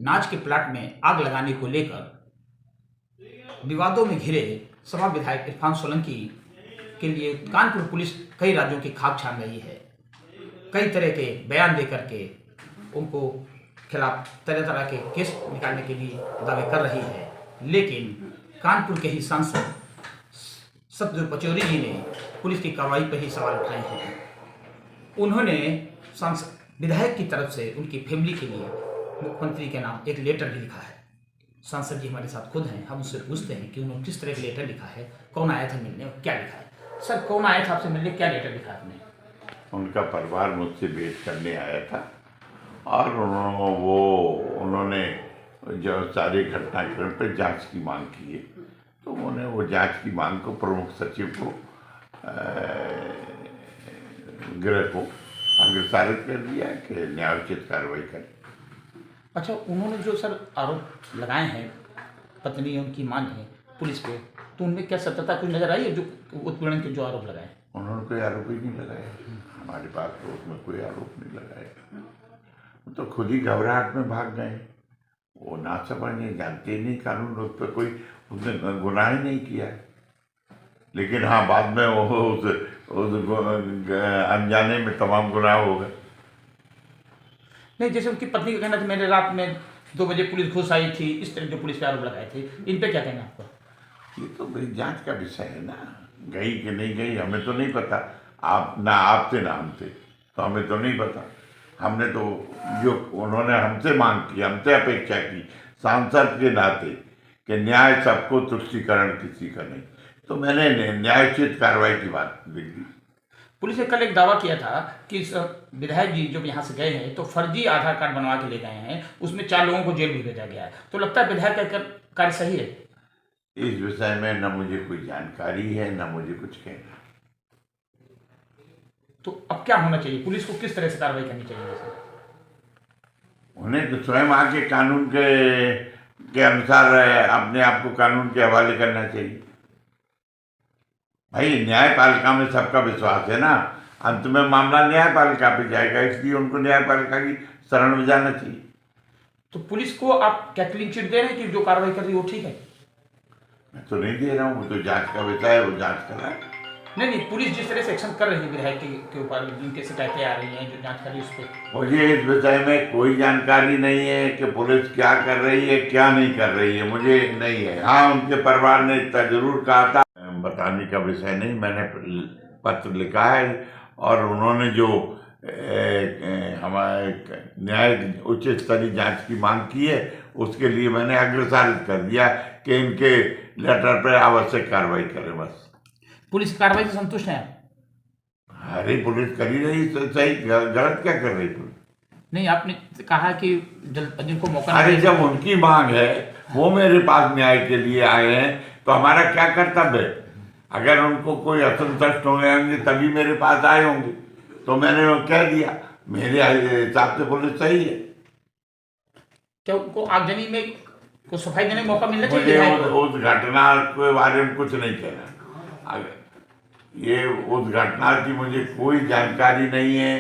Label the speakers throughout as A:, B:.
A: नाच के प्लाट में आग लगाने को लेकर विवादों में घिरे सपा विधायक इरफान सोलंकी के लिए कानपुर पुलिस कई राज्यों की खाक छान रही है। कई तरह के बयान देकर के उनको खिलाफ तरह तरह के केस निकालने के लिए दावे कर रही है, लेकिन कानपुर के ही सांसद सत्यदेव पचौरी जी ने पुलिस की कार्रवाई पर ही सवाल उठाए हैं। उन्होंने विधायक की तरफ से उनकी फैमिली के लिए मुख्यमंत्री के नाम एक लेटर भी लिखा है। सांसद जी हमारे साथ खुद हैं, हम उससे पूछते हैं कि उन्होंने किस तरह का लेटर लिखा है, कौन आया था मिलने और क्या लिखा है। सर, कौन आया था आपसे मिलने, क्या लेटर लिखा आपने?
B: उनका परिवार मुझसे भेंट करने आया था और उन्होंने जो सारे घटनाक्रम पर जांच की मांग की है, तो उन्होंने वो जांच की मांग को प्रमुख सचिव को गृह को अग्रसारित कर दिया कि न्यायोचित कार्रवाई करें।
A: अच्छा, उन्होंने जो सर आरोप लगाए हैं पत्नी उनकी मां ने पुलिस पे, तो उनमें क्या सत्यता कुछ नजर आई है? जो उत्पीड़न के जो आरोप लगाए,
B: उन्होंने कोई आरोप ही नहीं लगाया। हमारे पास तो उसमें कोई आरोप नहीं लगाया। तो खुद ही घबराहट में भाग गए। वो ना समझने, जानते नहीं कानून, उस पर कोई उसने गुनाह ही नहीं किया। लेकिन हाँ, बाद में वो उस अनजाने में तमाम गुनाह हो गए।
A: नहीं, जैसे उनकी पत्नी का कहना था मैंने रात में 2 बजे पुलिस घुस आई थी, इस तरह जो पुलिस पे आरोप लगाए थे, इन पे क्या कहना है आपका?
B: ये तो मेरी जांच का विषय है ना, गई कि नहीं गई हमें तो नहीं पता। आप ना आपसे ना हमसे, तो हमें तो नहीं पता। हमने तो जो उन्होंने हमसे मांग की, हमसे अपेक्षा की सांसद के नाते कि न्याय सबको, तुष्टिकरण किसी का नहीं, तो मैंने न्यायोचित कार्रवाई की बात लिख दी।
A: पुलिस ने कल एक दावा किया था कि विधायक जी जब यहाँ से गए हैं तो फर्जी आधार कार्ड बनवा के ले गए हैं, उसमें 4 लोगों को जेल भी भेजा गया है, तो लगता है विधायक का कार्य सही है?
B: इस विषय में न मुझे कोई जानकारी है, न मुझे कुछ कहना।
A: तो अब क्या होना चाहिए? पुलिस को किस तरह से कार्रवाई करनी चाहिए वैसे?
B: उन्हें तो स्वयं आके कानून के अनुसार अपने आप को कानून के हवाले करना चाहिए। भाई, न्यायपालिका में सबका विश्वास है ना, अंत में मामला न्यायपालिका पे जाएगा, इसलिए उनको न्यायपालिका की शरण में जाना चाहिए।
A: तो पुलिस को आप क्या क्लीन चिट दे रहे हैं कि जो कार्रवाई कर रही है वो ठीक है?
B: मैं तो नहीं दे रहा हूँ, वो तो जांच का विषय है, वो जांच कर रहा है।
A: नहीं, पुलिस जिस तरह से एक्शन कर रही है विधायक के ऊपर, जिनके शिकायतें आ रही हैं, जो जांच कर रही है उस पर,
B: मुझे इस विषय में कोई जानकारी नहीं है कि पुलिस क्या कर रही है, क्या नहीं कर रही है, मुझे नहीं है। हाँ, उनके परिवार ने इतना जरूर कहा था, बताने का विषय नहीं। मैंने पत्र लिखा है और उन्होंने जो हमारे न्याय उच्च स्तरीय जांच की मांग की है, उसके लिए मैंने अग्रसारित कर दिया कि इनके लेटर पर आवश्यक कार्रवाई करें। बस
A: पुलिस कार्रवाई से संतुष्ट है?
B: अरे, पुलिस कर ही रही, सही गलत क्या कर रही पुलिस?
A: नहीं, आपने कहा कि जिनको मौका,
B: अरे जब उनकी मांग है, वो मेरे पास न्याय के लिए आए हैं, तो हमारा क्या कर्तव्य है? अगर उनको कोई असंतुष्ट हो गए होंगे तभी मेरे पास आए होंगे, तो मैंने वो कह दिया। मेरे हिसाब से पुलिस सही है।
A: क्या उनको आगजनी में को सफाई देने का मौका मिलना
B: मुझे
A: चाहिए?
B: उस घटना के बारे में कुछ नहीं कहना। ये उस घटना की मुझे कोई जानकारी नहीं है,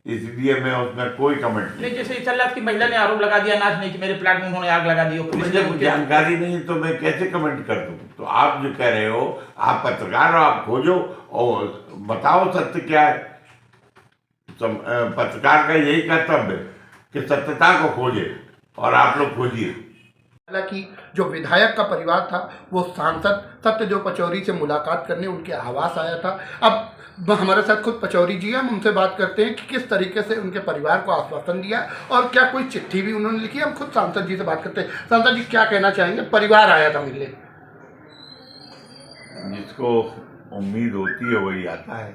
B: इसलिए मैं उसमें कोई कमेंट
A: नहीं। जैसे चल रहा कि महिला ने आरोप लगा दिया नाच नहीं कि मेरे प्लाट में उन्होंने आग लगा दी,
B: मुझे कोई जानकारी नहीं, तो मैं कैसे कमेंट कर दूं? तो आप जो कह रहे हो, आप पत्रकार हो, आप खोजो और बताओ सत्य क्या है। पत्रकार का यही कर्तव्य है कि सत्यता को खोजे, और आप लोग खोजिए।
C: हालांकि जो विधायक का परिवार था वो सांसद सत्यदेव पचौरी से मुलाकात करने उनके आवास आया था। अब हमारे साथ खुद पचौरी जी हैं, हम उनसे बात करते हैं कि किस तरीके से उनके परिवार को आश्वासन दिया और क्या कोई चिट्ठी भी उन्होंने लिखी। हम खुद सांसद जी से बात करते हैं। सांसद जी, क्या कहना चाहेंगे? परिवार आया था मिलने।
B: जिसको उम्मीद होती है वही आता है,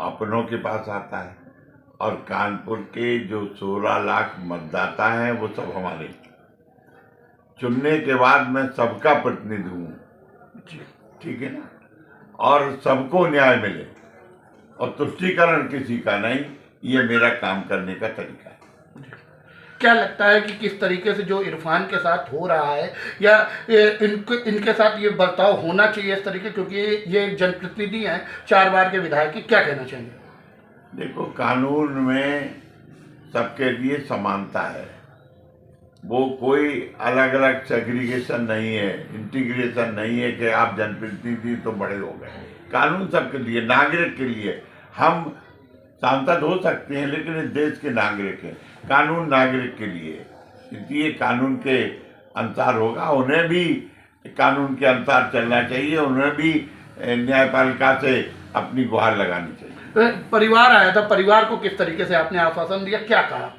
B: अपनों के पास आता है, और कानपुर के जो 16 लाख मतदाता हैं वो सब हमारे चुनने के बाद मैं सबका प्रतिनिधि हूँ, ठीक है ना, और सबको न्याय मिले और तुष्टिकरण किसी का नहीं, ये मेरा काम करने का तरीका है।
C: क्या लगता है कि किस तरीके से जो इरफान के साथ हो रहा है, या इनके साथ ये बर्ताव होना चाहिए इस तरीके, क्योंकि ये एक जनप्रतिनिधि हैं, 4 बार के विधायक, क्या कहना चाहिए?
B: देखो, कानून में सबके लिए समानता है, वो कोई अलग अलग सेग्रीगेशन नहीं है, इंटीग्रेशन नहीं है कि आप जनप्रतिनिधि तो बड़े हो गए। कानून सबके लिए, नागरिक के लिए। हम सांसद हो सकते हैं लेकिन इस देश के नागरिक हैं। कानून नागरिक के लिए, इसलिए कानून के अनुसार होगा। उन्हें भी कानून के अनुसार चलना चाहिए, उन्हें भी न्यायपालिका से अपनी गुहार लगानी चाहिए।
C: परिवार आया था, परिवार को किस तरीके से आपने आश्वासन दिया, क्या कहा?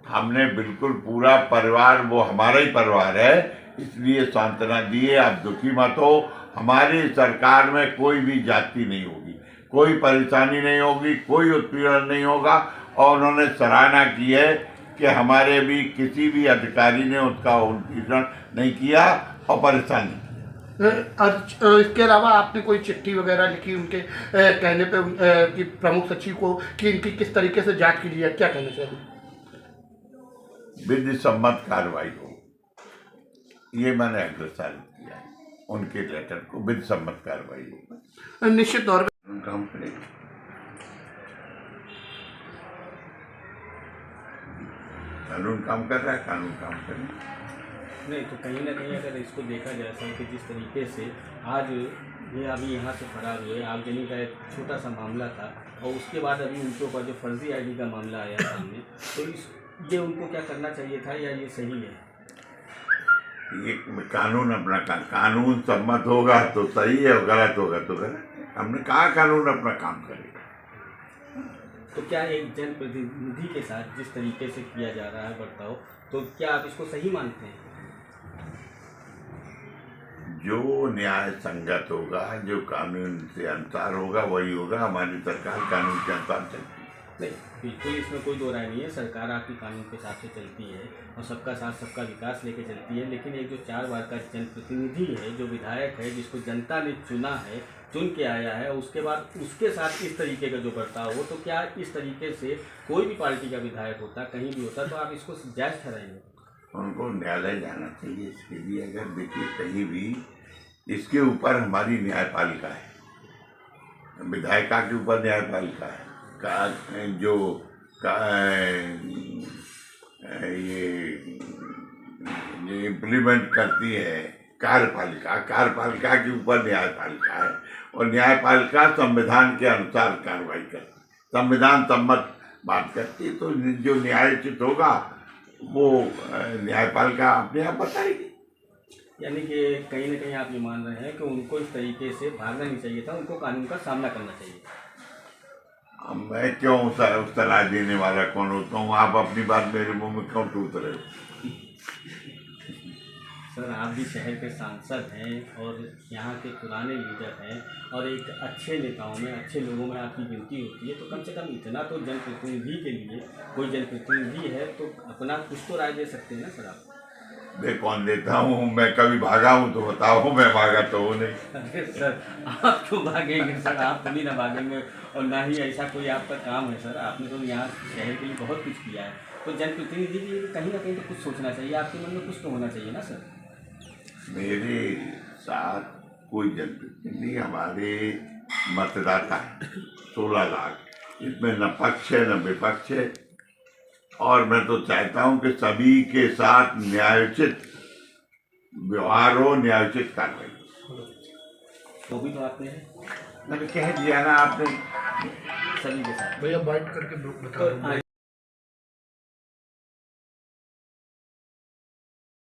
B: हमने बिल्कुल पूरा परिवार, वो हमारा ही परिवार है, इसलिए सांत्वना दी है। आप दुखी मत हो, हमारी सरकार में कोई भी जाति नहीं होगी, कोई परेशानी नहीं होगी, कोई उत्पीड़न नहीं होगा। और उन्होंने सराहना की है कि हमारे भी किसी भी अधिकारी ने उसका उत्पीड़न नहीं किया और परेशान नहीं किया।
C: इसके अलावा आपने कोई चिट्ठी वगैरह लिखी उनके कहने पे कि प्रमुख सचिव को, कि इनकी किस तरीके से जांच की है, क्या कहना चाहिए?
B: विधि सम्मत कार्रवाई हो, ये मैंने अग्रसारित किया है। उनके लेटर को विधि सम्मत कार्रवाई हो,
C: निश्चित तौर पर
B: काम करेगा। कानून काम कर रहा है, कानून काम करेगा।
D: नहीं तो कहीं ना कहीं अगर इसको देखा जाए सर कि जिस तरीके से आज ये अभी यहाँ से फरार हुए, आगजनी का एक छोटा सा मामला था और उसके बाद अभी उनके ऊपर जो फर्जी आईडी का मामला आया सामने, तो ये उनको क्या करना चाहिए था या ये सही है?
B: ये कानून अपना कानून सम्मत होगा तो सही है, और गलत होगा तो गलत। हमने कहा कानून अपना काम करेगा।
D: तो क्या एक जनप्रतिनिधि के साथ जिस तरीके से किया जा रहा है बर्ताव, तो क्या आप इसको सही मानते हैं?
B: जो न्याय संगत होगा, जो कानून से अनुसार होगा, वही होगा। हमारी सरकार कानून के अनुसार चलती है।
D: नहीं, बिल्कुल इसमें कोई दो राय नहीं है। सरकार आपकी कानून के हिसाब से चलती है और सबका साथ सबका विकास लेके चलती है, लेकिन एक जो 4 बार का जनप्रतिनिधि है, जो विधायक है, जिसको जनता ने चुना है, चुन के आया है, उसके बाद उसके साथ इस तरीके का जो बर्ताव हो, तो क्या इस तरीके से कोई भी पार्टी का विधायक होता, कहीं भी होता, तो आप इसको जायज़ ठहराएंगे?
B: उनको न्यायालय जाना चाहिए इसके लिए। अगर देखिए कहीं भी इसके ऊपर हमारी न्यायपालिका है, विधायिका के ऊपर न्यायपालिका है, ये इम्प्लीमेंट करती है कार्यपालिका, कार्यपालिका के ऊपर न्यायपालिका है। और न्यायपालिका संविधान के अनुसार कार्रवाई करती, संविधान सम्मत बात करती। तो जो न्यायोचित होगा वो न्यायपालिका अपने आप बताएगी।
D: यानी कि कहीं ना कहीं आप ये मान रहे हैं कि उनको इस तरीके से भागना नहीं चाहिए था, उनको कानून का सामना करना चाहिए।
B: अब मैं क्यों उस सलाह देने वाला कौन होता हूँ? आप अपनी बात मेरे मुंह में क्यों टूट रहे हो?
D: सर, आप भी शहर के सांसद हैं और यहाँ के पुराने लीडर हैं और एक अच्छे नेताओं में, अच्छे लोगों में आपकी गिनती होती है, तो कम से कम इतना तो जनप्रतिनिधि के लिए, कोई जनप्रतिनिधि है तो अपना कुछ तो राय दे सकते हैं ना सर आप?
B: मैं कौन देता हूँ? मैं कभी भागा हूँ तो बताओ, मैं भागा तो हूँ नहीं।
D: अरे सर, आप क्यों भागेंगे सर? आप कभी ना भागेंगे और ना ही ऐसा कोई आपका काम है सर। आपने तो यहाँ शहर के लिए बहुत कुछ किया है, तो जनप्रतिनिधि के लिए कहीं ना कहीं तो कुछ सोचना चाहिए, आपके मन में कुछ तो होना चाहिए ना सर।
B: मेरे साथ कोई जनप्रतिनिधि, हमारे मतदाता है 16 लाख, इसमें न पक्ष है न विपक्ष है। और मैं तो चाहता हूं कि सभी के साथ न्यायोचित व्यवहार हो, न्यायोचित कार्रवाई।
D: वो भी तो आपने
B: मैंने कह दिया ना आपने,
D: सभी के साथ
C: भैया बाइट करके बता दो।